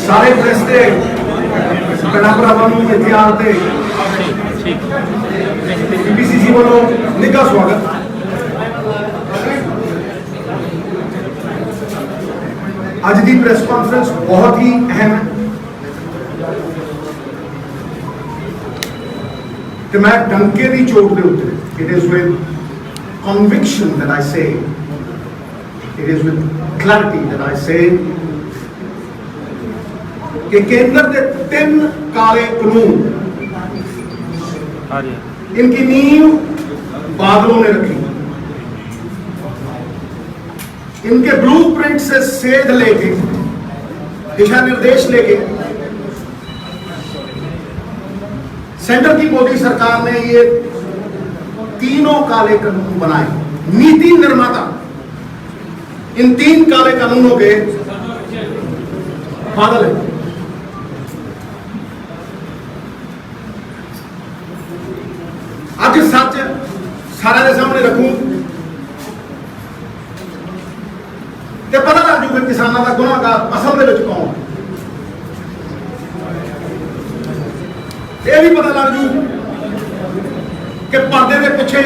सारे प्रेस के भैन भरावां नूं इत्थे आउण ते BPCC वालों निघा स्वागत। अज की प्रेस कॉन्फ्रेंस बहुत ही अहम है कि मैं डंके की चोट के उत्ते it is with conviction that I say, it is with clarity that I say कि केंद्र के 3 काले कानून इनकी नींव बादलों ने रखी। इनके ब्लूप्रिंट से सेध लेके दिशा निर्देश लेके सेंटर की मोदी सरकार ने ये तीनों काले कानून बनाए। नीति निर्माता इन 3 काले कानूनों के बादल है। आज सच सारे के सामने रखूं तो पता लग जूगा किसानों का गुनाहगार असल दे विच कौन। यह भी पता लग जू कि पर्दे के पिछे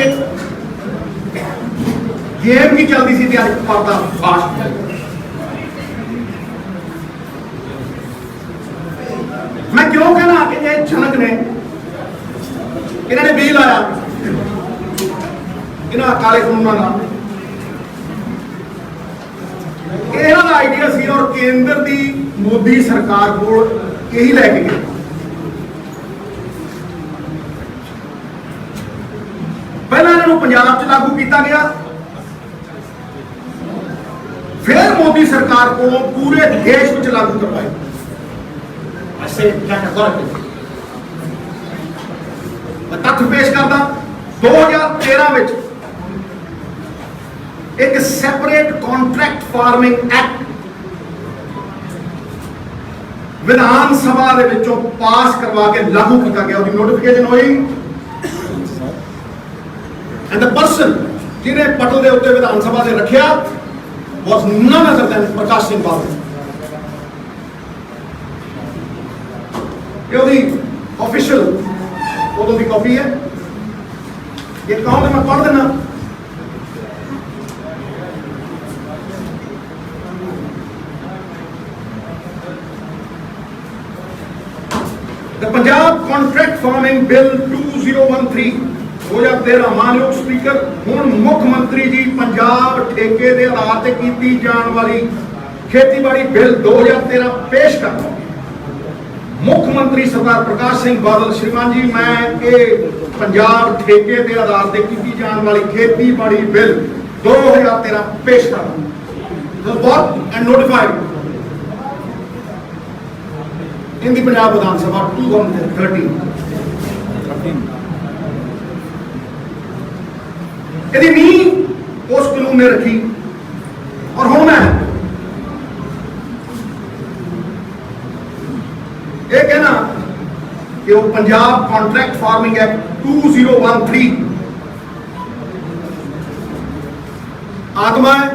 गेम की चलती सी ते पर्दा फास्ट। मैं क्यों कहना कि ये जनक ने इन्होंने बिल लाया इन्होंने काले कानूनों का इन्होंने आइडिया सी और केंद्र की मोदी सरकार को यही लैके गए। पहला इन्होंने पंजाब च लागू किया गया, फिर मोदी सरकार को पूरे देश में लागू करवाया। मैं तथ्य पेश करता 2013 में एक separate contract farming act Vidhan Sabha के विचों पास करवा के लागू किया गया। उसकी नोटिफिकेशन हुई एंड द पर्सन जिन्हें पटल के उत्ते विधान सभा से रखा was none other than Prakash Singh Badal. ये ऑफिशियल उदों की कॉपी है। ये कौन है मैं पढ़ देना। The Punjab contract farming bill 2013 मानयोग स्पीकर हुण मुख्यमंत्री जी पंजाब ठेके के आधार पर की जाने वाली खेतीबाड़ी बिल 2013 पेश करता। मुख्यमंत्री सरदार प्रकाश सिंह बादल श्रीमान जी मैं ये पंजाब ठेके के आधार पर की जाने वाली खेतीबाड़ी बिल 2013 पेश करता एंड नोटिफाइड इन दी पंजाब विधान सभा 2013। यदि नींव उस कानून ने रखी और होना है ये कहना कि वो पंजाब कॉन्ट्रैक्ट फार्मिंग एक्ट 2013 आत्मा है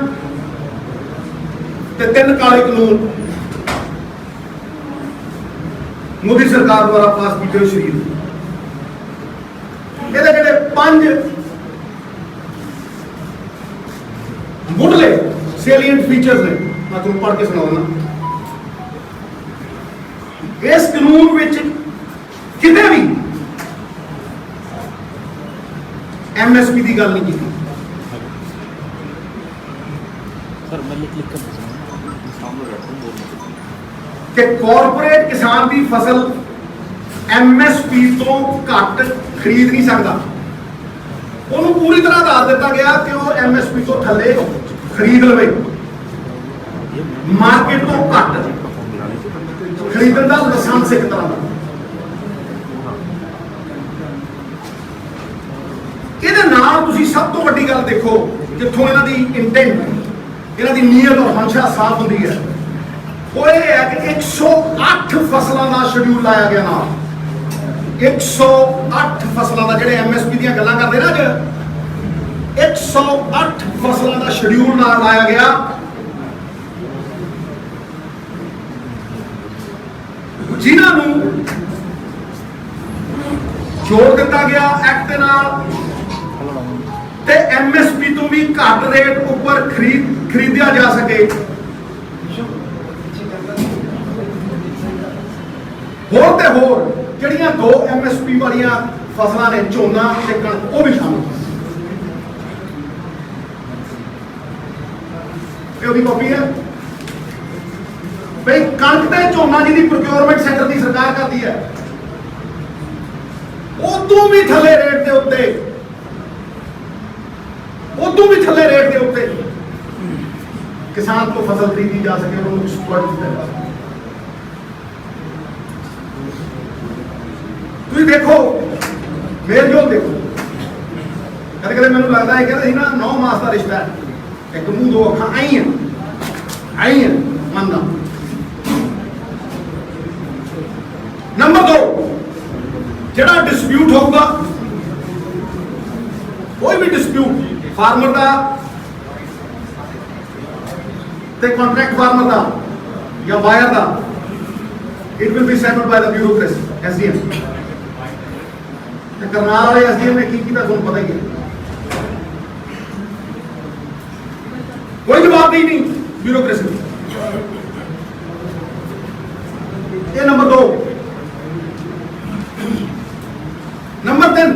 ते 3 काले कानून मोदी सरकार द्वारा पास किए हुए शरीर ये 5 मुढ़ले सेलिएंट फीचर्स ने मैं तुम पढ़ के सुनाऊंगा। इस कानून विच किते भी MSP की गल नहीं की। कि कॉर्पोरेट किसान की फसल MSP तो घट खरीद नहीं सकता। उन्होंने पूरी तरह आधार दिता गया कि वो MSP तो थले खरीद लवे, मार्केट तो घट खरीदने का लाइसेंस एक तरह का। ਇਹਦੇ ਨਾਲ ਤੁਸੀਂ ਸਭ ਤੋਂ ਵੱਡੀ ਗੱਲ ਦੇਖੋ ਜਿੱਥੋਂ ਇਹਨਾਂ ਦੀ ਇੰਟੈਂਟ ਇਹਨਾਂ ਦੀ ਨੀਅਤ ਔਰ ਮਨਸ਼ਾ ਸਾਫ਼ ਹੁੰਦੀ ਹੈ ਉਹ ਇਹ ਹੈ ਕਿ 108 ਫਸਲਾਂ ਦਾ ਸ਼ਡਿਊਲ ਲਾਇਆ ਗਿਆ ਨਾਲ। 108 ਫਸਲਾਂ ਦਾ ਜਿਹੜੇ MSP ਦੀਆਂ ਗੱਲਾਂ ਕਰਦੇ ਨਾ ਅੱਜ 108 ਫਸਲਾਂ ਦਾ ਸ਼ਡਿਊਲ ਨਾਲ ਲਾਇਆ ਗਿਆ ਜਿਨ੍ਹਾਂ ਨੂੰ ਜੋੜ ਦਿੱਤਾ ਗਿਆ ਐਕਟ ਦੇ ਨਾਲ ਤੇ ਐਮਐਸਪੀ ਤੋਂ ਵੀ ਘੱਟ ਰੇਟ ਉੱਪਰ ਖਰੀਦਿਆ ਜਾ ਸਕੇ। ਹੋਰ ਤੇ ਹੋਰ ਜਿਹੜੀਆਂ ਦੋ ਐਮਐਸਪੀ ਵਾਲੀਆਂ ਫਸਲਾਂ ਨੇ, ਝੋਨਾ ਤੇ ਕਣਕ, ਉਹ ਵੀ ਸ਼ਾਮਲ। ਇਹ ਉਹਦੀ ਕਾਪੀ ਹੈ ਬਈ। ਕਣਕ ਤੇ ਝੋਨਾ ਜਿਹਦੀ ਪ੍ਰੋਕਿਉਰਮੈਂਟ ਸੈਂਟਰ ਦੀ ਸਰਕਾਰ ਕਰਦੀ ਹੈ, ਉਦੋਂ ਵੀ ਥੱਲੇ ਰੇਟ ਦੇ ਉੱਤੇ, ਉਦੋਂ ਵੀ ਥੱਲੇ ਰੇਟ ਦੇ ਉੱਤੇ ਕਿਸਾਨ ਤੋਂ ਫਸਲ ਖਰੀਦੀ ਜਾ ਸਕੇ, ਉਹਨੂੰ ਸਪੋਰਟ ਦਿੱਤਾ ਜਾ ਸਕੇ। ਤੁਸੀਂ ਦੇਖੋ ਮੇਲਜੋਲ ਦੇਖੋ, ਕਦੇ ਕਦੇ ਮੈਨੂੰ ਲੱਗਦਾ ਹੈ ਕਹਿੰਦੇ ਸੀ ਨਾ 9 ਮਾਸ ਦਾ ਰਿਸ਼ਤਾ ਹੈ, ਇੱਕ ਮੂੰਹ ਦੋ ਅੱਖਾਂ ਆਈ ਹੈ ਮੰਨਦਾ। ਨੰਬਰ 2, ਜਿਹੜਾ ਡਿਸਪਿਊਟ ਹੋਊਗਾ, ਕੋਈ ਵੀ ਡਿਸਪਿਊਟ ਫਾਰਮਰ ਦਾ ਤੇ ਕੰਟਰੈਕਟ ਫਾਰਮਰ ਦਾ ਜਾਂ ਬਾਇਰ ਦਾ, it will be settled by the bureaucracy, SDM. ਤੇ ਕਰਨਾਲ ਵਾਲੇ ਐਸਡੀਐਮ ਨੇ ਕੀ ਕੀਤਾ ਤੁਹਾਨੂੰ ਪਤਾ ਹੀ ਹੈ, ਕੋਈ ਜਵਾਬਦੇਹੀ ਨਹੀਂ ਬਿਊਰੋਕ੍ਰੇਸੀ ਦੀ। ਇਹ ਨੰਬਰ 2। नंबर 3,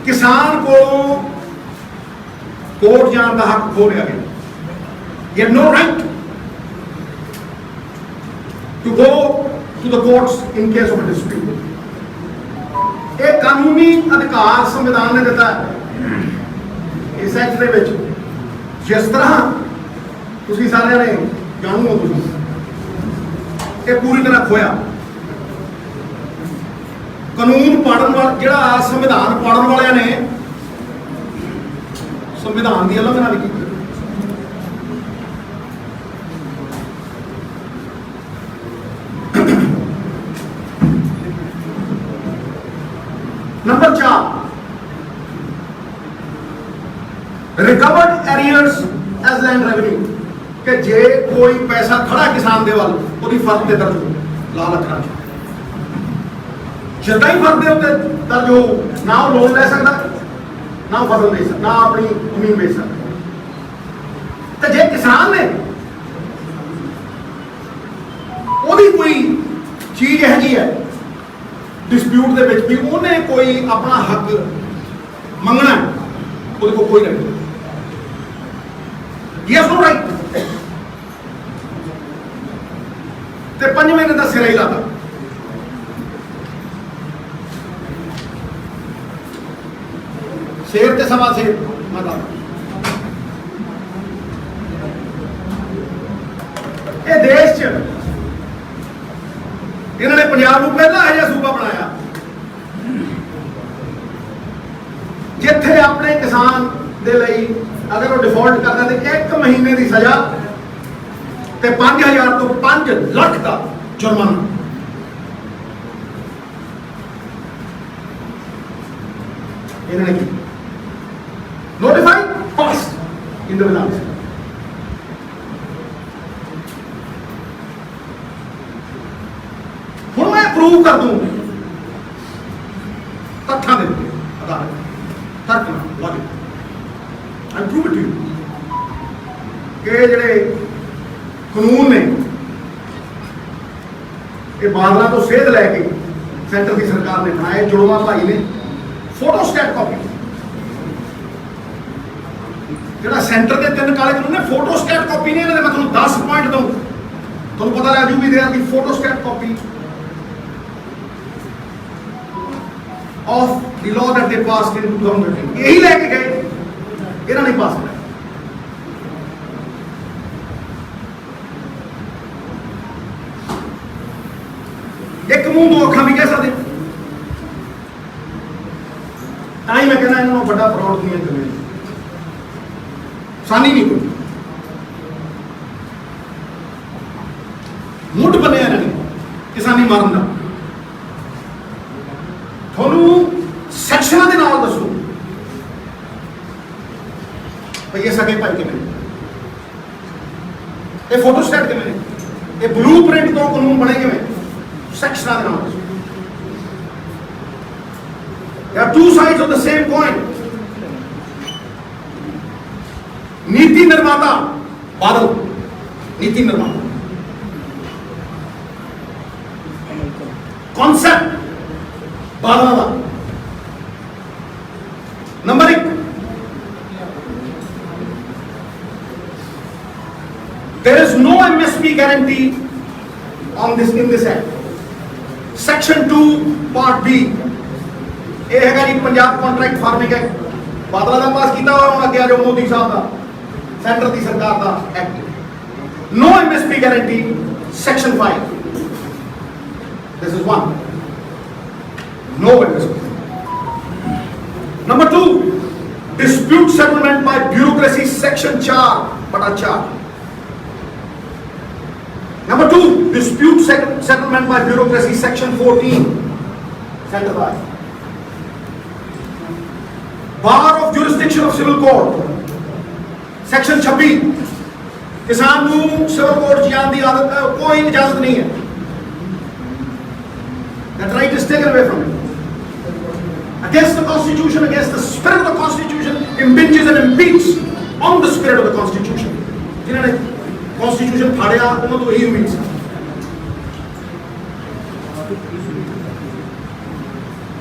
किसान को कोर्ट जाने का हक खो लिया गया। You have no right to go to the courts in case of a dispute. एक कानूनी अधिकार संविधान ने दिता है इस एक्ट ਦੇ ਵਿੱਚ। जिस तरह ਤੁਸੀਂ ਸਾਰਿਆਂ ਨੇ ਜਾਣੂ ਹੋ, ਤੁਸੀਂ ਇਹ ਪੂਰੀ ਤਰ੍ਹਾਂ ਖੋਇਆ। ਕਾਨੂੰਨ ਪੜਨ ਵਾਲਾ, ਜਿਹੜਾ ਸੰਵਿਧਾਨ ਪੜਨ ਵਾਲਿਆਂ ਨੇ ਸੰਵਿਧਾਨ ਦੀ ਉਲੰਘਣਾ ਵੀ ਕੀਤੀ। Number 4, recovered arrears as land revenue, कि जे कोई पैसा खड़ा किसान दे वाल ਉਹਦੀ ਫਰਦ ਤੇ ਦਰਜ ਹੋ, ਲਾਲ ਅੱਖਰਾਂ 'ਚ ਜਿੱਦਾਂ ਹੀ ਫਰਦ ਦੇ ਉੱਤੇ ਦਰਜ ਹੋ, ਨਾ ਉਹ ਲੋਨ ਲੈ ਸਕਦਾ, ਨਾ ਉਹ ਫਸਲ ਦੇ ਸਕਦਾ, ਨਾ ਆਪਣੀ ਜ਼ਮੀਨ ਵੇਚ ਸਕਦਾ। ਤੇ ਜੇ ਕਿਸਾਨ ਨੇ ਉਹਦੀ ਕੋਈ ਚੀਜ਼ ਇਹੋ ਜਿਹੀ ਹੈ ਡਿਸਪਿਊਟ ਦੇ ਵਿੱਚ ਵੀ ਉਹਨੇ ਕੋਈ ਆਪਣਾ ਹੱਕ ਮੰਗਣਾ, ਉਹਦੇ ਕੋਲ ਕੋਈ ਨਹੀਂ। Yes no right. ਤੇ 5 ਮਹੀਨੇ ਦਾ ਸਿਰਾ ਹੀ ਲਾਤਾ। ਸ਼ੇਰ ਤੇ ਸਵਾ ਸ਼ੇਰ ਮਾਤਾ। ਇਹ ਦੇਸ਼ 'ਚ ਇਹਨਾਂ ਨੇ ਪੰਜਾਬ ਨੂੰ ਪਹਿਲਾ ਇਹੋ ਜਿਹਾ ਸੂਬਾ ਬਣਾਇਆ ਜਿੱਥੇ ਆਪਣੇ ਕਿਸਾਨ ਦੇ ਲਈ ਅਗਰ ਉਹ ਡਿਫਾਲਟ ਕਰਦਾ ਤੇ 1 ਮਹੀਨੇ ਦੀ ਸਜ਼ਾ ਤੇ 5000 ਤੋਂ 5 ਲੱਖ ਦਾ ਜੁਰਮਾਨਾ। ਇਹਨਾਂ ਨੇ ਨੋਟੀਫਾਈਡ ਪਾਸਡ ਇਨ ਦ ਵਿਧਾਨ ਸਭਾ। ਹੁਣ ਮੈਂ ਪ੍ਰੂਵ ਕਰ ਦੂੰ ਤੱਥਾਂ ਦੇ ਆਧਾਰ ਤੱਕ ਨਾਲ logic I prove it to you ਕਿ ਜਿਹੜੇ ਕਾਨੂੰਨ ਨੇ ਇਹ ਬਾਦਲਾਂ ਤੋਂ ਸੇਧ ਲੈ ਕੇ ਸੈਂਟਰ ਦੀ ਸਰਕਾਰ ਨੇ ਬਣਾਏ। ਜੁੜਵਾ ਭਾਈ ਨੇ ਫੋਟੋਸਟੈਟ ਕਾਪੀ, ਜਿਹੜਾ ਸੈਂਟਰ ਦੇ 3 ਕਾਲੇ ਕਾਨੂੰਨ ਨੇ ਫੋਟੋਸਟੈਟ ਕਾਪੀ ਨੇ ਇਹਨਾਂ ਦੇ। ਮੈਂ ਤੁਹਾਨੂੰ 10 ਪੁਆਇੰਟ ਦਊਂ, ਤੁਹਾਨੂੰ ਪਤਾ ਲੱਗ ਜੂ ਵੀ they are the ਫੋਟੋਸਟੈਟ copy of the law that they passed in 2013। यही लेके गए, इन्होंने नहीं पास किया। एक मुंह दो अखा भी कह सकते। ताई मैं कहना इन्होंने बड़ा फ्रॉड दुनिया कर सानी नहीं कोई मुठ बने इन्होंने किसानी मारन का। ਤੁਹਾਨੂੰ ਸੈਕਸ਼ਨਾਂ ਦੇ ਨਾਲ ਦੱਸੋ ਭਈ ਇਹ ਸਕੇ ਭਾਈ ਕਿਵੇਂ ये फोटोस्टेट किमें ने, ये ब्लूप्रिंट तो कानून बने किमें सेक्शनां दे नाल। There are two sides of the same coin. नीति निर्माता बादल, नीति निर्माता, कॉन्सेप्ट बादल का number 1, there is no MSP guarantee on this in this act. Section 2 Part B ये है जी पंजाब कॉन्ट्रैक्ट फार्मिंग एक्ट, बादल का पास किया और अगे आ जाओ मोदी साहब का सेंटर की सरकार का act. No MSP guarantee, section 5, this is 1, no MSP. Number 2, dispute settlement by bureaucracy, section 4/4। Number 2, dispute settlement by bureaucracy, section 14, centre by. Bar of jurisdiction of civil court, section 26, किसान को civil court जाने की आदत कोई इजाजत नहीं है। That right is taken away from him. Against the constitution, against the spirit of the constitution, impinges and impedes on the spirit of the constitution. जिन्होंने constitution फाड़िया उन्होंने तो यही उम्मीद थी।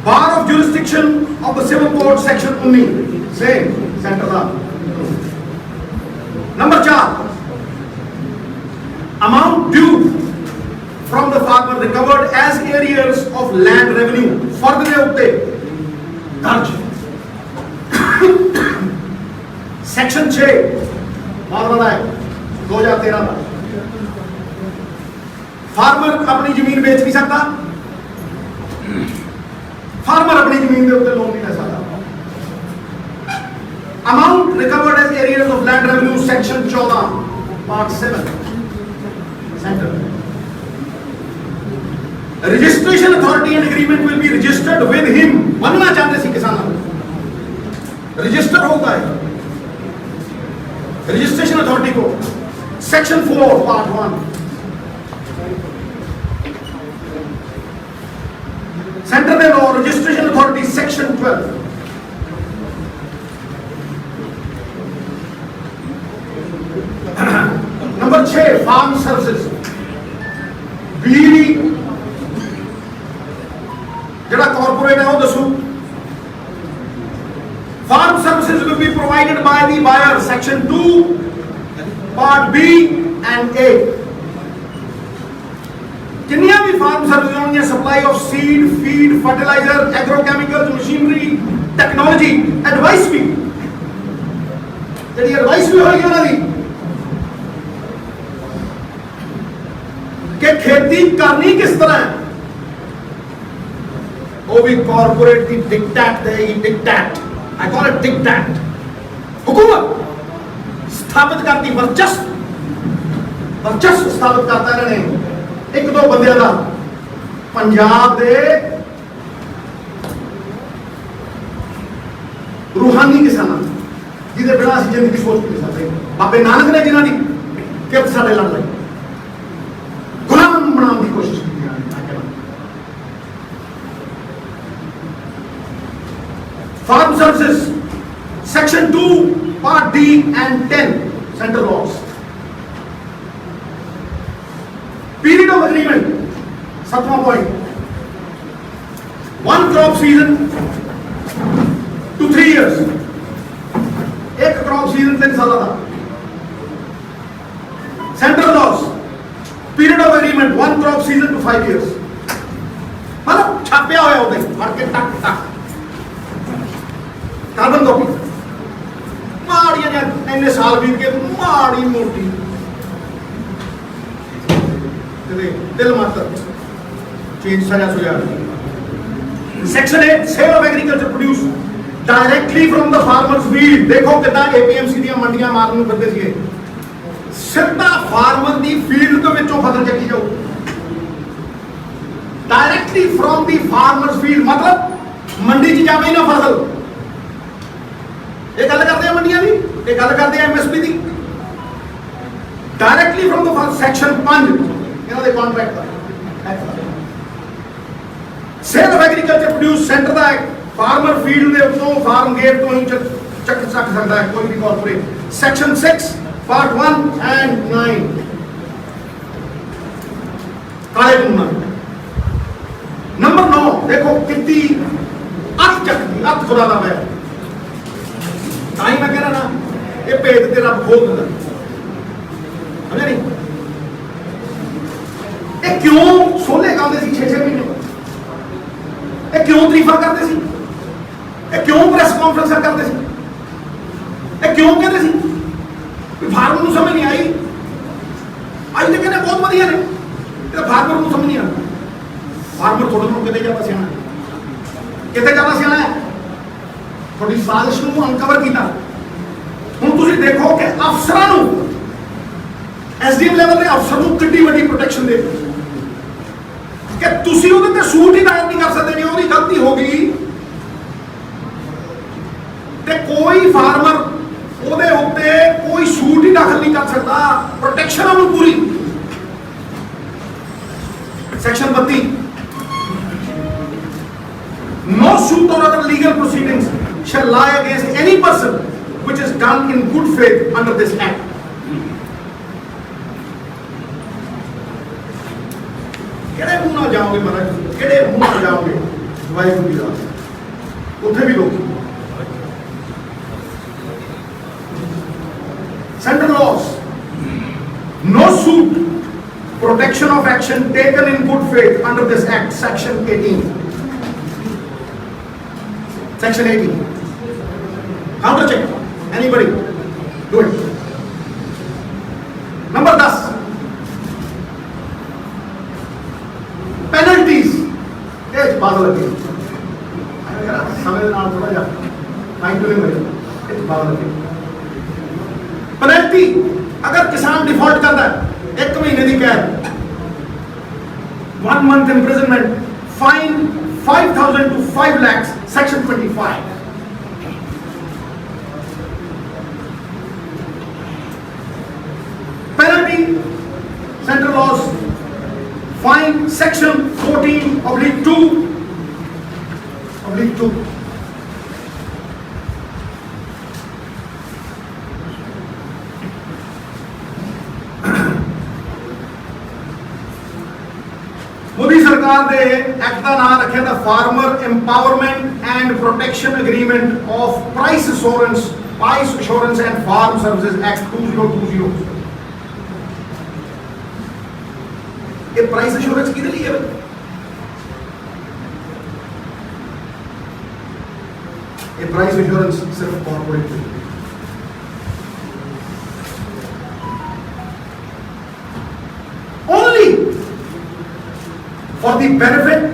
Bar of jurisdiction of the civil court, section 19, same, center का। Number 4, amount due from the farmer recovered as arrears of land revenue, फर्द के उत्ते दर्ज। सेक्शन 6 बहुत बड़ा है, 2013 का। फार्मर अपनी जमीन बेच नहीं सकता, फार्मर अपनी जमीन के उत्ते लोन नहीं ले सकता। Amount recovered as arrears of land revenue, section 14 part 7, centre. Registration authority and agreement will be registered with him, बनना चाहते सी किसान रजिस्टर होता है रजिस्ट्रेशन अथॉरिटी को, सेक्शन 4 पार्ट 1। सेंटर दे law registration authority, section 12। Number 6, farm services, बिजली जरा कॉर्पोरेट है वो दसो। Farm services will be provided by the buyer, section 2 part B and A। किन्नियां भी फार्म सर्विस होंगी, supply of seed, feed, fertiliser, agrochemicals, machinery, technology, advice भी, जी एडवाइस भी होगी उन्होंने कि खेती करनी किस तरह है, वो भी कॉर्पोरेट की डिक्टेट देगी। Dictate, I call it dictate. हुकूमत स्थापित करती, वर्चस्व स्थापित करता है इन्होंने एक दो बंदियां का, पंजाब दे रूहानी किसान जिहदे बिना असीं जिंदगी सोच नहीं सकते। बाबे नानक ने जिन्हां दी किरत साडे लड़ लई, गुलाम बनाने की कोशिश की। Farm services, section 2 part D and 10, central laws. Period of agreement, 7वां point, 1 crop season to 3 years, एक क्रॉप सीजन 3 साल का। Central laws, period of agreement 1 crop season to 5 years, मतलब छापिया होया होता है फड़ के टक टक कार्बन कॉपी माड़ियां इन्ने साल बीत के माड़ी मोटी दिल मात्र चेंज सजा सुझा। Section 8, sale of agriculture produce directly from the farmers field. देखो कितना एपीएमसी दी मंडियां मारन करते थे, सीधा फार्मर दी फील्ड तो विचों फसल चकी जाओ, directly from the farmers field, मतलब मंडी च जावे ना फसल। ये गल करते हैं मंडियां दी, ये गल करते हैं MSP the. Directly from the section 5 ਇਹਨਾਂ ਦੇ contract the sale of agriculture produce centre the farmer field ਦੇ ਉੱਤੋਂ ਫਾਰਮ ਗੇਟ ਤੋਂ ਹੀ ਚੱਕ ਸਕਦਾ ਹੈ ਕੋਈ ਵੀ ਕਾਰਪੋਰੇਟ। ਸੈਕਸ਼ਨ 6 ਪਾਰਟ 1 ਐਂਡ 9 ਕਾਲੇ ਕਾਨੂੰਨਾਂ। ਨੰਬਰ 9 ਦੇਖੋ ਕਿੰਨੀ ਅੱਤ ਚੱਕਦੀ ਅੱਤ ਖੁਦਾ ਦਾ ਮੈਂ ਤਾਂ ਹੀ ਮੈਂ ਕਹਿ ਰਹਾ ਨਾ ਇਹ ਭੇਦ ਤੇ ਰੱਬ ਖੋਲ ਦਿੰਦਾ ਸਮਝਿਆ ਨਹੀਂ। ਇਹ ਕਿਉਂ ਸੋਲੇ ਗਾਉਂਦੇ ਸੀ 6-6 ਮਹੀਨੇ ਇਹ ਕਿਉਂ ਤਰੀਫਾਂ ਕਰਦੇ ਸੀ ਇਹ ਕਿਉਂ ਪ੍ਰੈਸ ਕਾਨਫਰੰਸਾਂ ਕਰਦੇ ਸੀ ਇਹ ਕਿਉਂ ਕਹਿੰਦੇ ਸੀ ਵੀ ਫਾਰਮਰ ਨੂੰ ਸਮਝ ਨਹੀਂ ਆਈ ਅੱਜ ਤੇ ਕਹਿੰਦੇ ਬਹੁਤ ਵਧੀਆ ਨੇ ਇਹ ਫਾਰਮਰ ਨੂੰ ਸਮਝ ਨਹੀਂ ਆਉਂਦਾ। ਫਾਰਮਰ ਤੁਹਾਡੇ ਨੂੰ ਕਿਤੇ ਜਾਂਦਾ ਸਿਆਣਾ ਕਿਤੇ ਜਾਂਦਾ ਸਿਆਣਾ ਹੈ ਤੁਹਾਡੀ ਸਾਜ਼ਿਸ਼ ਨੂੰ ਅਨਕਵਰ ਕੀਤਾ। ਹੁਣ ਤੁਸੀਂ ਦੇਖੋ ਕਿ ਅਫਸਰਾਂ ਨੂੰ ਐਸਡੀਐਮ ਲੈਵਲ ਦੇ ਅਫਸਰ ਨੂੰ ਕਿੰਨੀ ਵੱਡੀ ਪ੍ਰੋਟੈਕਸ਼ਨ ਦੇ ਕਿ ਤੁਸੀਂ ਉਹਦੇ ਤੇ ਸੂਟ ਹੀ ਦਾਇਰ ਨਹੀਂ ਕਰ ਸਕਦੇ ਜੇ ਉਹਦੀ ਗਲਤੀ ਹੋ ਗਈ ਤੇ ਕੋਈ ਫਾਰਮਰ ਉਹਦੇ ਉੱਤੇ ਕੋਈ ਸੂਟ ਹੀ ਦਾਖਲ ਨਹੀਂ ਕਰ ਸਕਦਾ। ਪ੍ਰੋਟੈਕਸ਼ਨ ਉਹਨੂੰ ਪੂਰੀ। Section 32 no suit or other legal proceedings shall lie against any person which is done in good faith under this act। ਕਿਹੜੇ ਮੂੰਹ ਨਾਲ ਜਾਓਗੇ ਮਹਾਰਾਜ ਕਿਹੜੇ ਮੂੰਹ ਨਾਲ ਜਾਓਗੇ ਵਾਹਿਗੁਰੂ ਜੀ ਦਾ ਉੱਥੇ ਵੀ ਲੋਕ Central laws, no suit, protection of action taken in good faith under this act, section 18. Section 18. Counter check. Anybody? Do it. Number 10. Penalties. ये बात लगी। समय ना थोड़ा जा। टाइम तो नहीं मिलेगा। ये बात लगी। पेनल्टी अगर किसान डिफॉल्ट करता है 1 महीने की कैद 1 month imprisonment fine 5,000 to 5 lakhs section 25 penalty central laws fine section 14/2 Modi सरकार ने एक्ट का नाम रखे था farmer empowerment and protection agreement of price assurance and farm services act 2020। ये प्राइस एश्योरेंस किधर लिए भाई ये प्राइस एश्योरेंस सिर्फ corporate for the benefit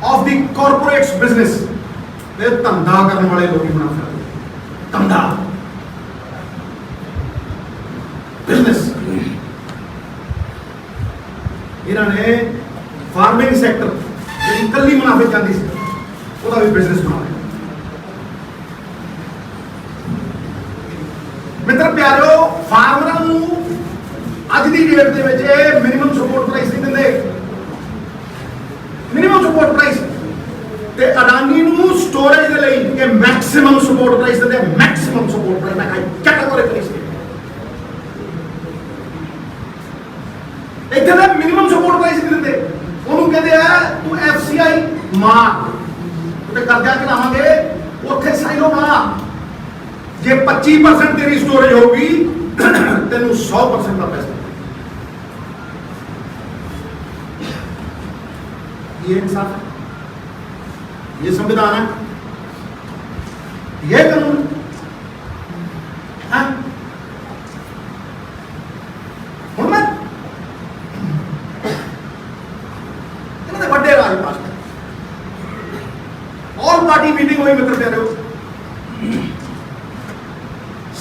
of the corporate's business। ये धंधा करने वाले लोग ही बना सकते धंधा बिजनेस इन्होंने फार्मिंग सेक्टर जी कली मुनाफे चाहती सी ਉਹਦਾ भी बिजनेस बना लिया। मित्र प्यारो फार्मर ਨੂੰ ਅੱਜ ਦੀ ਡੇਟ ਦੇ ਵਿੱਚ ਮਿਨੀਮਮ ਸਪੋਰਟ ਪ੍ਰਾਈਸ ਨਹੀਂ ਦਿੰਦੇ मिनिमम सपोर्ट प्राइस ते अडानी नु स्टोरेज दे लई के मैक्सिमम सपोर्ट प्राइस दे मैक्सिमम सपोर्ट प्राइस ना कैटेगरी प्राइस इथे दा मिनिमम सपोर्ट प्राइस नहीं दिंदे ओनु कहदे आ तू एफसीआई मार ते कर्जा चलावांगे ओथे साइलो मार जे 25% तेरी स्टोरेज होगी तेनु 100% का पैसा ये इंसाफ है ये संविधान है ये कानून है हूं मैं इन्होंने बड़े राज पास ऑल पार्टी मीटिंग हुई मित्र प्यारे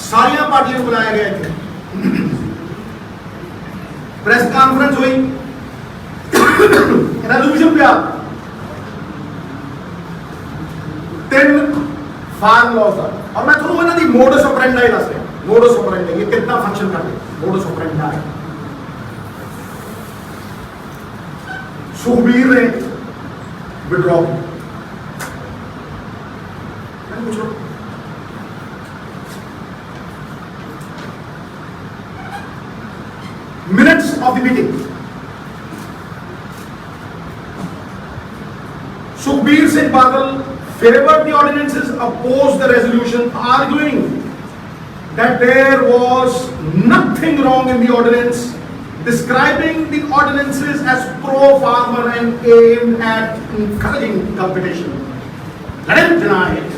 सारिया पार्टियों को बुलाया गया थे प्रेस कॉन्फ्रेंस हुई रेजोल्यूशन पे 3 फार्म लॉस और मैं थोड़ा इन्हों की मोडस ऑपरेंडी दस रहा मोडस ऑपरेंडी ये कितना फंक्शन करते मोडस ऑपरेंडी सुखबीर ने विड्रॉ पूछो minutes of the meeting. Sukhbir Singh Badal favored the ordinances, opposed the resolution, arguing that there was nothing wrong in the ordinance, describing the ordinances as pro-farmer and aimed at encouraging competition. Let him deny it.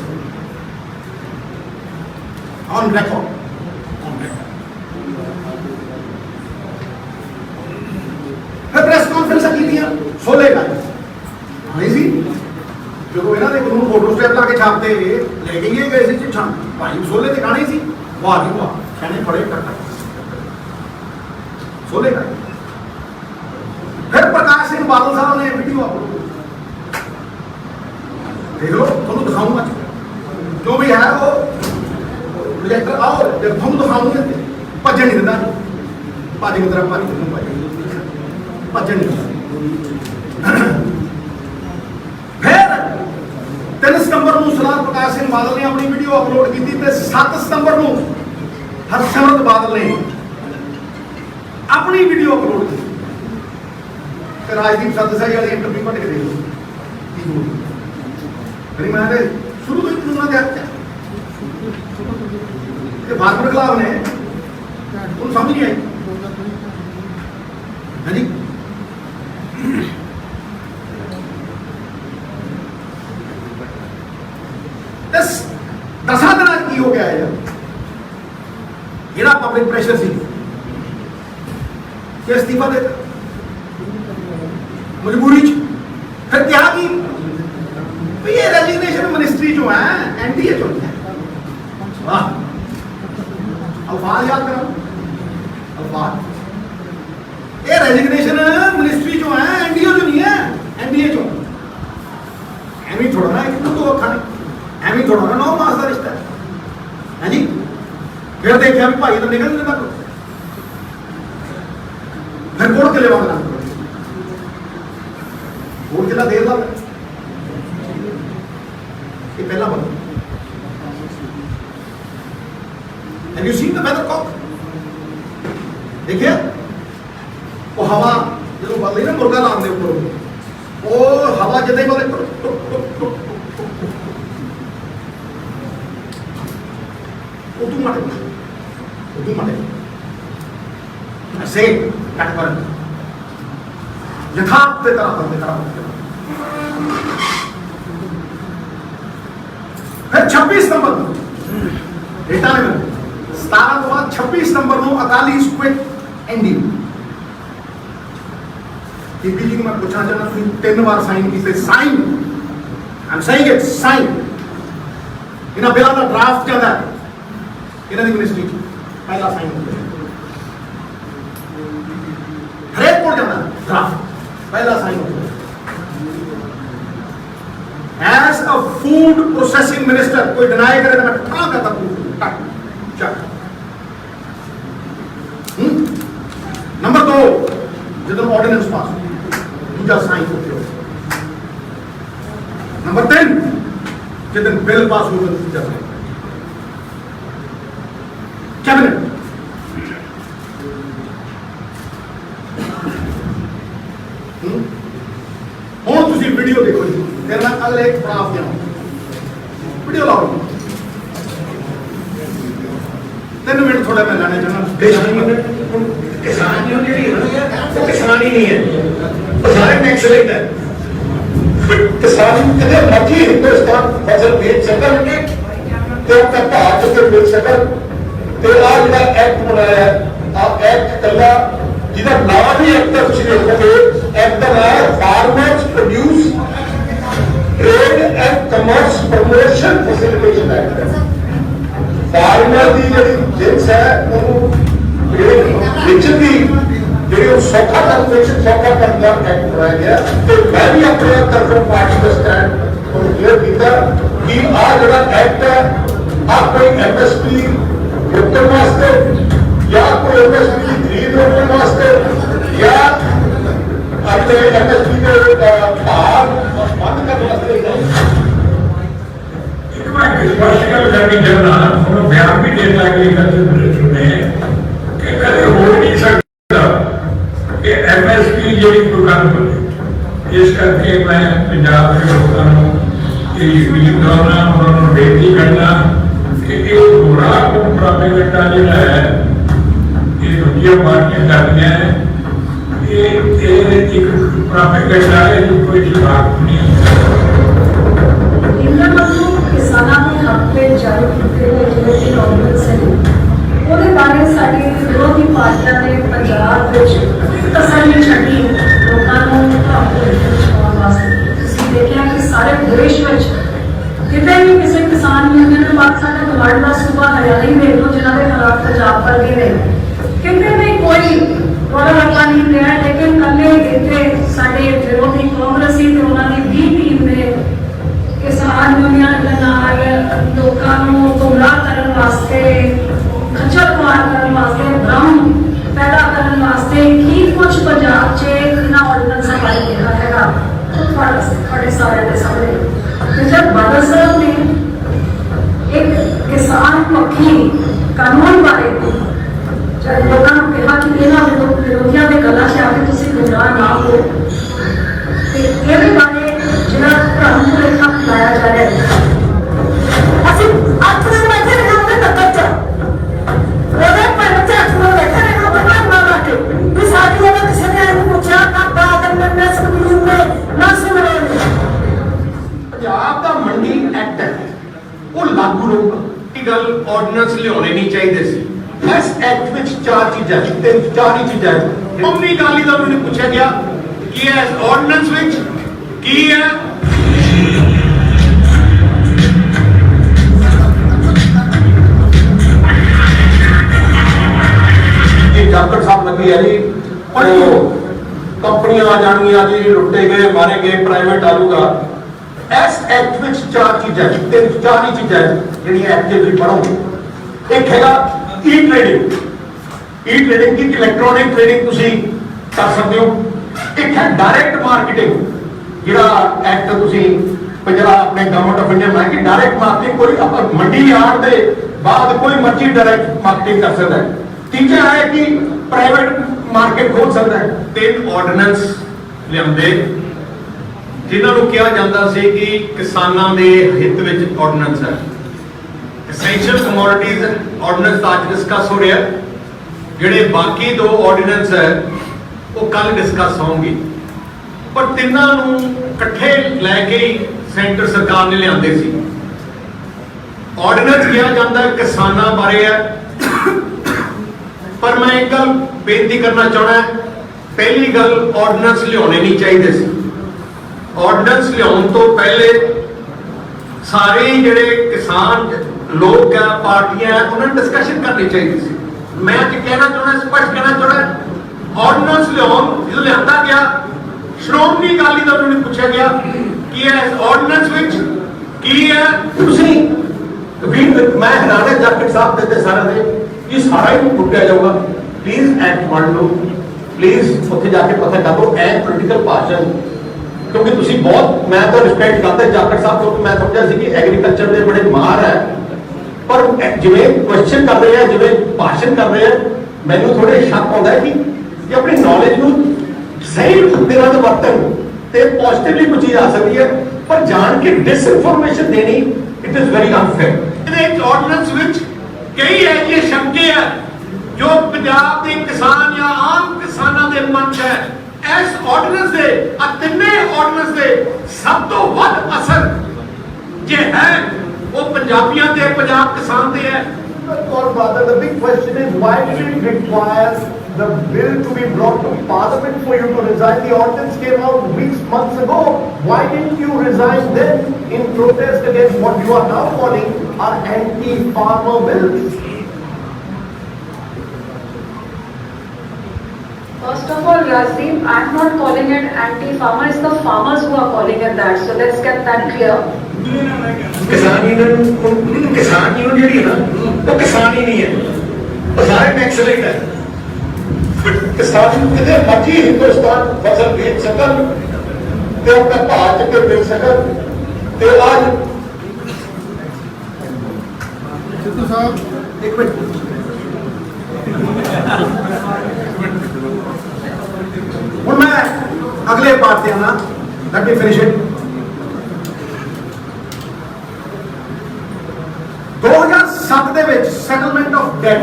On record. Press conference की सोलेगा नहीं सी जो ਇਹਨਾਂ ਦੇ ਕਾਨੂੰਨ photo state ਲਾ ਕੇ ਛਾਪਦੇ ਲੈ ਕੇ ਇਹ ਗਏ ਸੀ ਚਿੱਠਾਂ ਭਾਈ ਸੋਲੇ ਤੇ ਗਾਣੇ ਸੀ ਵਾਹ ਜੀ ਵਾਹ ਕਹਿੰਦੇ ਬੜੇ ਕੱਟਾ सोलेगा फिर प्रकाश सिंह बादल साहब ने वीडियो अपलोड देख लो तुम दिखाऊंगा जो भी है वो प्रोजेक्टर आओ जब तुम दिखाऊंगे भजन नहीं दिता भाजी की तरफ भजन नहीं फिर 3 सितंबर को सरदार प्रकाश सिंह बादल ने अपनी वीडियो अपलोड की थी 7 सितंबर को हरसिमरत बादल ने अपनी वीडियो अपलोड की राजदीप सरदेसाई वाली इंटरव्यू पढ़ के देखो मेरी मैं शुरू तो इतना ध्यान फार्मर खिलाफ ने तुम समझ नहीं आई है जी दसा दिन की हो गया है ਜਿਹੜਾ पब्लिक प्रेशर सी कि इस्तीफा देता मजबूरी फिर क्या की तो ये रेजिग्नेशन मिनिस्ट्री जो है एनडीए जो है वाह अल्फाज याद करो अल्फाज ये रेजिग्नेशन मिनिस्ट्री जो है एनडीए जो नहीं है एनडीए जो एमी थोड़ा ना एक तो खाने एमी थोड़ा ना 9 मास का रिश्ता है जी फिर देखिए अभी भाई तो निकल नहीं देता फिर कोर्ट के लिए मांगना कोर्ट कितना देर लग ये पहला बंद Have you seen the weathercock? देखिए वो हवा जो बदली ना मुर्गा लान दे ऊपर वो हवा जितने ही बोले उतू मारे ऐसे कट पर यथार्थ पे तरह बंद करा फिर 26 नंबर डेटा ने 17 के बाद 26 नंबर को अकाली स्क्विट एंडिंग बीबीजी को मैं पूछना चाहता हूं 3 बार साइन की sign I am saying it sign इना बिल का ड्राफ्ट चलता है इना दी मिनिस्ट्री पहला साइन हरेक कोड जाना ड्राफ्ट पहला sign as a food processing minister कोई डिनाई करे तो मैं कहां करता हूं चक नंबर 2 जब ऑर्डिनेंस पास दूसरा साइन होते हो नंबर 3 जब बिल पास होगा दूसरा साइन कैबिनेट और तुसी वीडियो देखो जी फिर मैं अगले एक पड़ाव देना वीडियो लाओ 3 मिनट थोड़ा मैं लाने चाहना किसानियों के लिए किसान ही नहीं है तो सारे टैक्स लेते हैं किसान कितने मर्जी हिंदुस्तान फसल बेच सकन तो अपना भाव के बेच सकन तो आज का एक्ट बनाया है आप एक्ट कला जिसका नाम ही एक्ट है तुम देखोगे एक्ट का नाम है farmers produce trade and commerce promotion facilitation act farmer की जी जिस है बेचती जी सौखा कंपटीशन सौखा करना एक्ट बनाया गया तो मैं भी अपने तरफों पार्टी का स्टैंड क्लियर किया कि आ जो एक्ट है आप कोई एमएसपी विकतन वास्ते या कोई एमएसपी की खरीद रोकने वास्ते या अपने एमएसपी के भाव बंद करने वास्ते स्पष्ट करनी चाहना और बयान भी देता एग्रीकल्चर मिनिस्टर ने कि कभी हो नहीं सकता कि एमएसपी जी कोई गल बने। इस करके मैं पंजाब के लोगों को यकीन दिलाना उन्होंने बेनती करना कि ये पूरा प्राइवेटा जोड़ा है ये दूसरी पार्टियां कर रही हैं ये एक प्राइवेटा है जो कोई जवाब नहीं। किसानों के हक पे जारी किए गए जिले के ऑर्डिनेंस है ਉਹਦੇ ਬਾਰੇ ਸਾਡੀ ਵਿਰੋਧੀ ਪਾਰਟੀਆਂ ਨੇ ਪੰਜਾਬ ਵਿੱਚ ਤਸੱਲੀ ਛੱਡੀ ਲੋਕਾਂ ਨੂੰ ਆਪਣੇ ਵਿੱਚ ਪਾਉਣ ਵਾਸਤੇ। ਤੁਸੀਂ ਦੇਖਿਆ ਕਿ ਸਾਰੇ ਦੇਸ਼ ਵਿੱਚ ਕਿਤੇ ਵੀ ਕਿਸੇ ਕਿਸਾਨ ਯੂਨੀਅਨ ਨੇ ਬਾਤ ਸਾਡਾ ਗਵਾਂਢ ਦਾ ਸੂਬਾ ਹਰਿਆਣਾ ਹੀ ਦੇਖ ਲਓ ਜਿਨ੍ਹਾਂ ਦੇ ਹਾਲਾਤ ਪੰਜਾਬ ਵਰਗੇ ਨੇ ਕਿਤੇ ਵੀ ਕੋਈ ਰੌਲਾ ਰੱਪਾ ਨਹੀਂ ਰਿਹਾ। ਲੇਕਿਨ ਕੱਲੇ ਇੱਥੇ ਸਾਡੇ ਵਿਰੋਧੀ ਕਾਂਗਰਸੀ ਤੇ ਉਹਨਾਂ ਦੀ 20 ਟੀਮ ਨੇ किसान यूनियन के नाल लोगों को गुमराह करने वास्ते खच्चर खुआर करने वास्ते भ्रम पैदा करने वास्ते की कुछ पंजाब च इन्ना ऑर्डिनेंस पाई गया है थोड़े सारे के सामने। जब बादल साहब ने एक किसान पक्षी कानून बारे जब लोगों को कहा कि इन्होंने विरोधियों के गलों से आके तुम गुमराह ना हो ये भी बारे जिला भ्रम भुलेखा फैलाया जा रहा है। पंजाब का मंडी एक्ट है वो लागू रहूगा। गल ऑर्डिनेंस लियाने नहीं चाहिए सी। इस एक्ट में चार चीज़ां चार ही चीज़ां कौमी गाली का मैंने पूछा गया कि इस ऑर्डिनेंस में की है जाकर साहब लगी है जी कंपनियां आ जानियां जी लुटे गए मारे गए प्राइवेट आलूगा। इस एक्ट में चार चीज़ां चार ही चीज़ां जी एक्ट के पढ़ोगे। एक हैगा ई ट्रेडिंग की इलैक्ट्रॉनिक ट्रेडिंग तुसी कर सकते हो। एक है डायरेक्ट मार्केटिंग जिहड़ा एक्ट तुसी पंजाब अपने गवर्नमेंट ऑफ इंडिया में कि डायरेक्ट मार्केटिंग कोई मंडी आने के बाद कोई मर्जी डायरेक्ट मार्केटिंग कर सकता है। तीजा है कि प्राइवेट मार्केट खोल सकता है। तीन ऑर्डिनेंस लियाते जिन्होंने कहा जाता है कि किसानों के हित में ऑर्डिनेंस है। एसेंशियल कमोडिटीज ऑर्डिनेंस आज डिस्कस हो रहा है। जिहड़े बाकी दो ऑर्डिनेंस है वो कल डिस्कस होंगे पर तिन्हां नूं इकट्ठे लैके ही सेंटर सरकार ने लियाते सी। ऑर्डिनेंस कहा जाता है किसानों बारे है पर मैं एक गल बेनती करना चाहना पहली गल ऑर्डिनेंस लियाने नहीं चाहिए सी। ऑर्डिनेंस लियाउण तो पहले सारे जिहड़े किसान लोग है पार्टियां हैं उन्होंने डिस्कशन करनी चाहिए सी। मैं कहना चाहना स्पष्ट कहना चाहना ऑर्डिनेंस लियाउण जो लिया गया श्रोमणी अकाली दल नूं पूछा गया कि इस ऑर्डिनेंस विच की है तुसीं मैं हैरान है जाकिर साहब देते सारे दे ये सारा ही फुटिया जाऊगा। प्लीज एक्ट पढ़ लो प्लीज उत्थे जाके पता कर लो ए पोलिटिकल भाषण क्योंकि तुसी बहुत मैं तो रिस्पेक्ट करता जाकिर साहब क्योंकि मैं समझा सी कि एग्रीकल्चर दे बड़े माहर है पर जिवें क्वेश्चन कर रहे हैं जिवें भाषण कर रहे हैं मैनूं थोड़े शक आता है कि ये अपनी नॉलेज नूं सही तरह से वरतन ते पॉजिटिवली कोई चीज आ सकती है पर जान के डिसइंफॉर्मेशन देनी it is very unfair. Ordinance which कई ऐसे शंके है जो पंजाब के किसान या आम किसानों के मन च है। इस ऑर्डिनेंस के तिने ऑर्डिनेंस के सब तो वध असर जे है वो पंजाबियों ते पंजाब किसान ते है। Or rather, the big question is why did it require the bill to be brought to Parliament for you to resign? The ordinance came out weeks, months ago. Why didn't you resign then in protest against what you are now calling are anti-farmer bills? First of all, Rajiv, I'm not calling it anti-farmer. It's the farmers who are calling it that. So let's get that clear. किसान union जी है ना वो किसान ही नहीं है ਉਹ ਸਾਰੇ tax rate ਹੈ ਕਿਸਾਨ ਕਿਤੇ ਮਰਜੀ ਹਿੰਦੁਸਤਾਨ ਫਸਲ ਵੇਚ ਸਕਣ ਤੇ ਆਪਣਾ ਭਾਅ ਚ ਕੇ ਵੇਚ ਸਕਣ ਤੇ ਅੱਜ ਸਿੱਧੂ ਸਾਹਿਬ ਇੱਕ ਮਿੰਟ ਹੁਣ ਮੈਂ ਅਗਲੇ ਪਾਰਟ ਤੇ ਆਣਾ ਲੈਟ ਮੀ ਫਿਨਿਸ਼ ਇਟ 2007 ਦੇ ਵਿੱਚ ਸੈਟਲਮੈਂਟ ਆਫ ਡੈਟ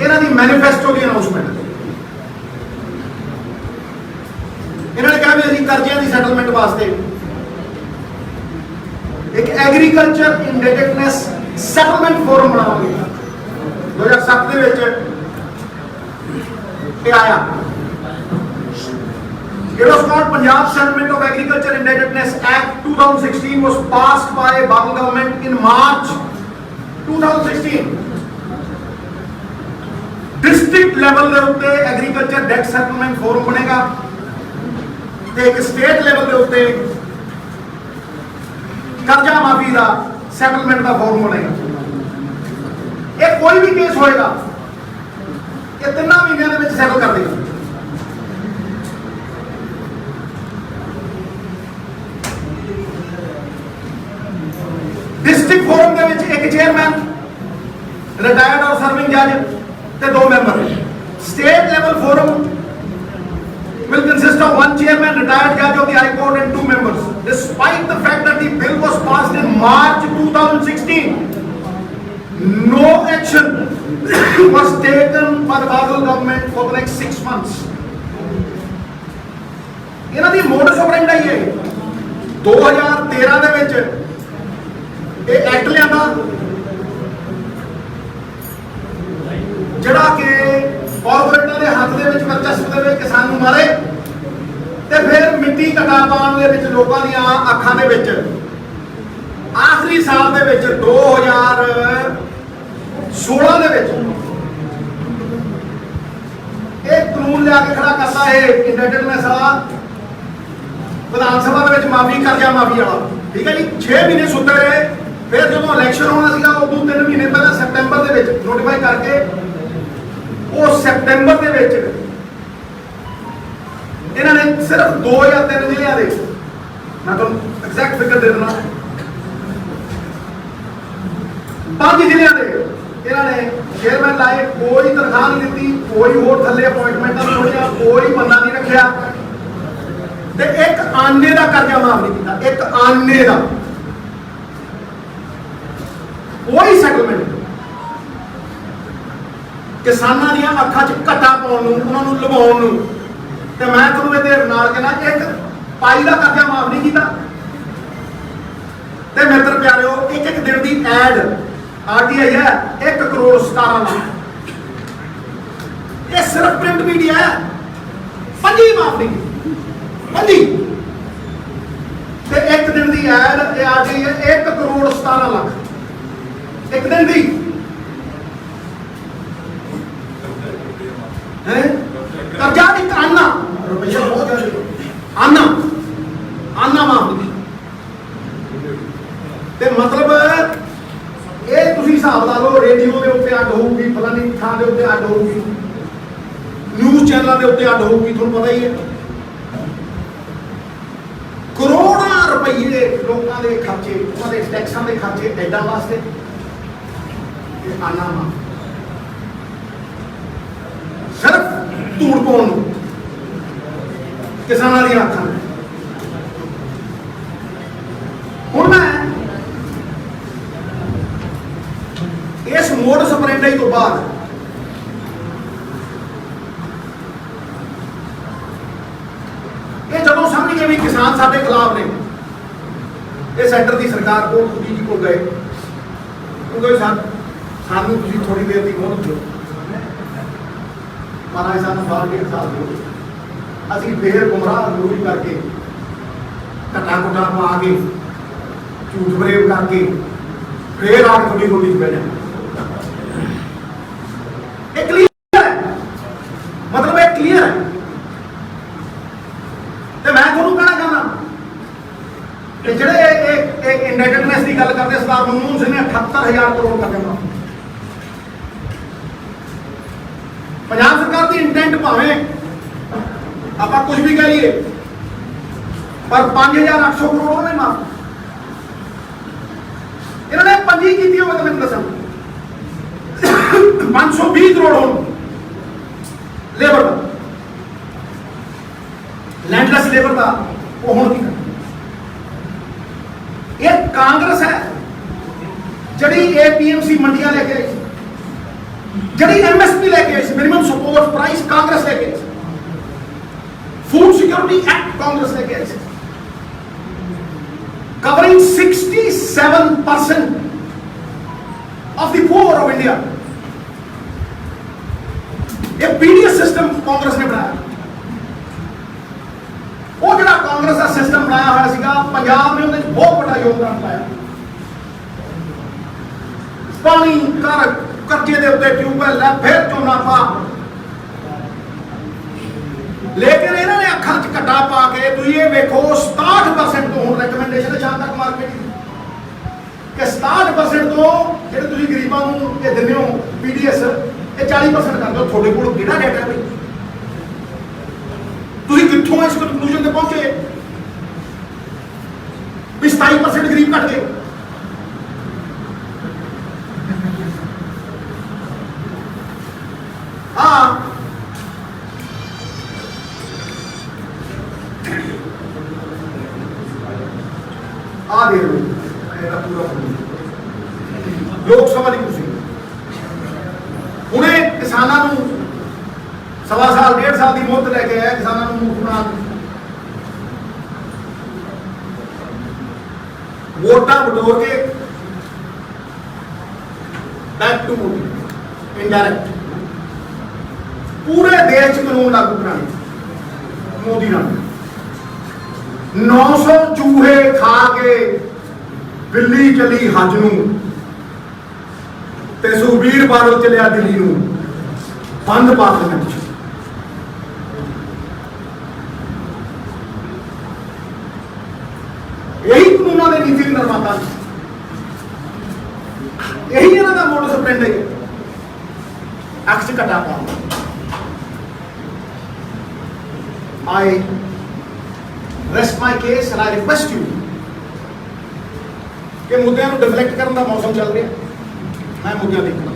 ਇਹਨਾਂ ਦੀ ਮੈਨੀਫੈਸਟੋ ਦੀ ਅਨਾਉਂਸਮੈਂਟ ਇਹਨਾਂ ਨੇ ਕਿਹਾ ਵੀ ਅਸੀਂ ਕਰਜ਼ਿਆਂ ਦੀ ਸੈਟਲਮੈਂਟ ਵਾਸਤੇ ਇੱਕ ਐਗਰੀਕਲਚਰ ਇੰਡੈਟਡਨੈਸ ਸੈਟਲਮੈਂਟ ਫੋਰਮ ਬਣਾਵਾਂਗੇ 2007 ਦੇ ਵਿੱਚ ਇਹ ਆਇਆ It was called Punjab Settlement of Agriculture Indebtedness Act 2016 was passed by Babel government in March 2016. District level ਦੇ ਉੱਤੇ agriculture debt settlement forum ਬਣੇਗਾ ਤੇ ਇੱਕ state level ਦੇ ਉੱਤੇ ਕਰਜ਼ਾ ਮਾਫੀ ਦਾ settlement ਦਾ forum ਬਣੇਗਾ। ਇਹ ਕੋਈ ਵੀ ਕੇਸ ਹੋਏਗਾ ਇਹ 3 ਮਹੀਨਿਆਂ ਦੇ ਵਿੱਚ ਸੈਟਲ ਕਰ ਦੇਗਾ। ਡਿਸਟ੍ਰਿਕਟ ਫੋਰਮ ਦੇ ਵਿੱਚ ਇੱਕ ਚੇਅਰਮੈਨ ਰਿਟਾਇਰਡ ਔਰ ਸਰਵਿੰਗ ਜੱਜ ਤੇ 2 member state level forum will consist of 1 chairman retired judge of the high court and 2 members despite the fact that the bill was passed in March 2016 no action was taken by the Babel government for the next 6 months ਇਹਨਾਂ ਦੀ modus operandi ਹੈ 2013 ਦੇ ਵਿੱਚ ਇਹ act ਲਿਆਂਦਾ ਜਿਹੜਾ ਕਿ ਕਾਰਪੋਰੇਟਾਂ ਦੇ ਹੱਥ ਦੇ ਵਿੱਚ ਵਰਚਸਪ ਦੇ ਵਿੱਚ ਕਿਸਾਨ ਨੂੰ ਮਾਰੇ ਤੇ ਫਿਰ ਮਿੱਟੀ ਘਟਾ ਪਾਉਣ ਦੇ ਵਿੱਚ ਲੋਕਾਂ ਦੀਆਂ ਅੱਖਾਂ ਦੇ ਵਿੱਚ ਆਖਰੀ ਸਾਲ ਦੇ ਵਿੱਚ 2016 ਦੇ ਵਿੱਚ ਇਹ ਕਾਨੂੰਨ ਲਿਆ ਕੇ ਖੜਾ ਕਰਤਾ ਇਹ ਇੰਡੈਟਡਨੈਸ ਵਾਲਾ ਵਿਧਾਨ ਸਭਾ ਦੇ ਵਿੱਚ ਮਾਫੀ ਕਰਜ਼ਾ ਮਾਫੀ ਵਾਲਾ ਠੀਕ ਹੈ ਜੀ 6 ਮਹੀਨੇ ਸੁੱਤੇ ਰਹੇ ਫਿਰ ਜਦੋਂ ਇਲੈਕਸ਼ਨ ਹੋਣਾ ਸੀਗਾ ਉਦੋਂ 3 ਮਹੀਨੇ ਪਹਿਲਾਂ ਸੈਪਟੈਂਬਰ ਦੇ ਵਿੱਚ ਨੋਟੀਫਾਈ ਕਰਕੇ ਉਹ ਸੈਪਟੈਂਬਰ ਦੇ ਵਿੱਚ ਇਹਨਾਂ ਨੇ ਸਿਰਫ 2 ਜਾਂ 3 ਜ਼ਿਲ੍ਹਿਆਂ ਦੇ ਮੈਂ ਤੁਹਾਨੂੰ ਐਗਜ਼ੈਕਟ ਫਿਗਰ ਦੇ ਦਿੰਦਾ 5 ਜ਼ਿਲ੍ਹਿਆਂ ਦੇ ਇਹਨਾਂ ਨੇ ਚੇਅਰਮੈਨ ਲਾਏ ਕੋਈ ਤਨਖਾਹ ਨਹੀਂ ਦਿੱਤੀ ਕੋਈ ਹੋਰ ਥੱਲੇ ਅਪਾਇੰਟਮੈਂਟਾਂ ਨਹੀਂ ਹੋਈਆਂ ਕੋਈ ਬੰਦਾ ਨਹੀਂ ਰੱਖਿਆ ਤੇ ਇੱਕ ਆਨੇ ਦਾ ਕਰਜ਼ਾ ਮਾਫ ਨਹੀਂ ਕੀਤਾ ਇੱਕ ਆਨੇ ਦਾ ਕੋਈ ਸੈਟਲਮੈਂਟ ਕਿਸਾਨਾਂ ਦੀਆਂ ਅੱਖਾਂ 'ਚ ਘਟਾ ਪਾਉਣ ਨੂੰ ਉਹਨਾਂ ਨੂੰ ਲਵਾਉਣ ਨੂੰ ਤੇ ਮੈਂ ਤੁਹਾਨੂੰ ਇਹਦੇ ਨਾਲ ਕਹਿੰਦਾ ਇੱਕ ਪਾਈ ਦਾ ਕਰਜ਼ਾ ਮਾਫ ਨਹੀਂ ਕੀਤਾ ਤੇ ਮਿੱਤਰ ਪਿਆਰਿਓ ਇੱਕ ਦਿਨ ਦੀ ਐਡ ਆਰਟੀਆਈ ਹੈ 1 ਕਰੋੜ 17 ਲੱਖ ਇਹ ਸਿਰਫ ਪ੍ਰਿੰਟ ਮੀਡੀਆ ਹੈ 5 ਮਾਫ ਨਹੀਂ 5 ਤੇ ਇੱਕ ਦਿਨ ਦੀ ਐਡ ਇਹ ਆਰਟੀਆਈ ਹੈ 1 ਕਰੋੜ 17 ਲੱਖ ਇੱਕ ਦਿਨ ਦੀ ਹੈ ਕਰਜ਼ਾ ਦੀ ਆਨਾ ਰੁਪਈਆ ਬਹੁਤ ਜ਼ਿਆਦਾ ਆਨਾ ਮਾਫ ਤੇ ਮਤਲਬ ਇਹ ਤੁਸੀਂ ਹਿਸਾਬ ਲਾ ਲਓ ਰੇਡੀਓ ਦੇ ਉੱਤੇ ਅੱਡ ਹੋਊਗੀ ਫਲਾਣੀ ਥਾਂ ਦੇ ਉੱਤੇ ਅੱਡ ਹੋਊਗੀ ਨਿਊਜ਼ ਚੈਨਲਾਂ ਦੇ ਉੱਤੇ ਅੱਡ ਹੋਊਗੀ ਤੁਹਾਨੂੰ ਪਤਾ ਹੀ ਹੈ ਕਰੋੜਾਂ ਰੁਪਈਏ ਲੋਕਾਂ ਦੇ ਖਰਚੇ ਉਹਨਾਂ ਦੇ ਟੈਕਸਾਂ ਦੇ ਖਰਚੇ ਐਡਾਂ ਵਾਸਤੇ ਇਹ ਆਨਾ ਮਾਫ ਸਿਰਫ ਧੂੜ ਪਾਉਣ ਨੂੰ ਕਿਸਾਨਾਂ ਦੀਆਂ ਅੱਖਾਂ ਹੁਣ ਮੈਂ ਇਸ ਮੋਡਸ ਆਪਰੈਂਡੀ ਤੋਂ ਬਾਅਦ ਇਹ ਜਦੋਂ ਸਮਝ ਗਏ ਵੀ ਕਿਸਾਨ ਸਾਡੇ ਖਿਲਾਫ ਨੇ ਇਹ ਸੈਂਟਰ ਦੀ ਸਰਕਾਰ ਕੋਲ ਜੀ ਕੋਲ ਗਏ ਉਹ ਸਾਨੂੰ ਤੁਸੀਂ ਥੋੜੀ ਦੇਰ ਦੀ ਮੋਹਲਤ ਦਿਓ ਮਹਾਰਾਜ ਸਾਨੂੰ ਬਾਹਰ ਕੇ ਸਾਥ ਦਿਓ ਅਸੀਂ ਫੇਰ ਗੁੰਮਰਾਹ ਦੂਰ ਕਰਕੇ ਘਟਾ ਘਟਾ ਪਾ ਕੇ ਝੂਠ ਬਰੇਵ ਕਰਕੇ ਫੇਰ ਆੜ ਥੋੜੀ ਗੋਲੀ ਬਹਿ ਜਾ ਇਹ ਕਲੀਅਰ ਹੈ ਮਤਲਬ ਇਹ ਕਲੀਅਰ ਹੈ ਤੇ ਮੈਂ ਤੁਹਾਨੂੰ ਕਹਿਣਾ ਚਾਹੁੰਦਾ ਕਿ ਜਿਹੜੇ ਇਹ ਇੰਡੈਟਡਨੈਸ ਦੀ ਦੀ ਗੱਲ ਕਰਦੇ ਸਰਦਾਰ ਮਨਮੋਹਨ ਸਿੰਘ ਨੇ 78000 ਕਰੋੜ ਕਰ ਦਿੱਤਾ। ਪੰਜਾਬ ਸਰਕਾਰ ਦੀ ਇੰਟੈਂਟ ਭਾਵੇਂ ਆਪਾਂ ਕੁਝ ਵੀ ਕਹੀਏ, ਪਰ 5800 ਕਰੋੜ ਉਹਨੇ ਮਾਰ ਇਹਨਾਂ ਨੇ ਪੰਜੀ ਕੀਤੀ ਹੋਵੇ ਤਾਂ ਮੈਨੂੰ ਦੱਸਣ। 520 ਕਰੋੜ ਹੋਣ ਲੇਬਰ ਦਾ, ਲੈਂਡਲੈਸ ਲੇਬਰ ਦਾ, ਉਹ ਹੁਣ ਕੀ ਇਹ ਕਾਂਗਰਸ ਹੈ ਜਿਹੜੀ APMC ਮੰਡੀਆਂ ਲੈ ਕੇ ਆਈ, ਜਿਹੜੀ MSP ਲੈ ਕੇ ਆਈ, ਮਿਨੀਮਮ ਸਪੋਰਟ ਪ੍ਰਾਈਸ ਕਾਂਗਰਸ ਲੈ ਕੇ ਆਈ, ਫੂਡ ਸਿਕਿਉਰਿਟੀ ਐਕਟ ਕਾਂਗਰਸ ਲੈ ਕੇ ਆਈ, covering 67% of the poor of India। ਇਹ PDS ਸਿਸਟਮ ਕਾਂਗਰਸ ਨੇ ਬਣਾਇਆ। ਉਹ ਜਿਹੜਾ ਕਾਂਗਰਸ ਦਾ ਸਿਸਟਮ ਬਣਾਇਆ ਹੋਇਆ ਸੀਗਾ, ਪੰਜਾਬ ਨੇ ਉਹਦੇ ਵਿੱਚ ਬਹੁਤ ਵੱਡਾ ਯੋਗਦਾਨ ਪਾਇਆ। ਪਾਣੀ ਕਰਜ਼ੇ ਦੇ ਉੱਤੇ ਟਿਊਬਵੈਲ ਹੈ, ਫਿਰ ਝੋਨਾ ਪਾ, ਲੇਕਿਨ ਇਹਨਾਂ ਨੇ ਅੱਖਾਂ 'ਚ ਘੱਟਾ ਪਾ ਕੇ ਤੁਸੀਂ ਇਹ ਵੇਖੋ 67% ਤੋਂ ਹੁਣ ਰეკਮੈਂਡੇਸ਼ਨ ਹੈ ਸ਼ਾਮ ਤੱਕ ਮਾਰਕੀਟ ਦੀ ਕਿ 67% ਤੋਂ ਜਿਹੜੇ ਤੁਸੀਂ ਗਰੀਬਾਂ ਨੂੰ ਇਹ ਦਿੰਦੇ ਹੋ PDS, ਇਹ 40% ਕਰ ਦਿਓ। ਤੁਹਾਡੇ ਕੋਲ ਕਿਹੜਾ ਡਾਟਾ ਹੈ ਬਈ? ਤੁਸੀਂ ਕਿੱਥੋਂ ਇਸ ਕਨਕਲੂਜਨ ਤੇ ਪਹੁੰਚੇ ਵੀ 27% ਗਰੀਬ ਘਟ ਗਏ? ਹਾਂ, ਆ ਦੇ ਲੋ ਇਹਦਾ ਪੂਰਾ ਲੋਕ ਸਭਾ ਦੀ ਕੁਰਸੀ ਹੁਣੇ ਕਿਸਾਨਾਂ ਨੂੰ ਸਵਾ ਸਾਲ 1.5 ਸਾਲ ਦੀ ਮੁਹੱਲਤ ਲੈ ਕੇ ਆਇਆ, ਕਿਸਾਨਾਂ ਨੂੰ ਮੁੱਖ ਬਣਾ ਵੋਟਾਂ ਬਟੋਰ ਕੇ ਬੈਕ ਟੂ ਮੋਦੀ ਇਨਡਾਇਰੈਕਟ ਪੂਰੇ ਦੇਸ਼ 'ਚ ਕਾਨੂੰਨ ਲਾਗੂ ਕਰਾਣੇ ਮੋਦੀ ਨਾਲ। 900 ਚੂਹੇ ਖਾ ਕੇ ਦਿੱਲੀ ਚਲੀ ਹੱਜ ਨੂੰ ਤੇ ਸੁਖਬੀਰ ਬਾਦਲ ਚਲਿਆ ਦਿੱਲੀ ਨੂੰ ਬੰਦ ਪਾਰਲੀਮੈਂਟ 'ਚ। ਇਹੀ ਕਾਨੂੰਨਾਂ ਦੇ ਨੀਤੀ ਨਿਰਮਾਤਾ, ਇਹੀ ਇਹਨਾਂ ਦਾ ਮੋਡਸ ਆਪਰੈਂਡੀ ਹੈ, ਅਕਸ ਘਟਾ ਪਾਉਣਾ। I rest my case and I request you ਕਿ ਮੁੱਦਿਆਂ ਨੂੰ ਡਿਫਲੈਕਟ ਕਰਨ ਦਾ ਮੌਸਮ ਚੱਲ ਰਿਹਾ, ਮੈਂ ਮੁੱਦਿਆਂ ਦੇਖਣਾ।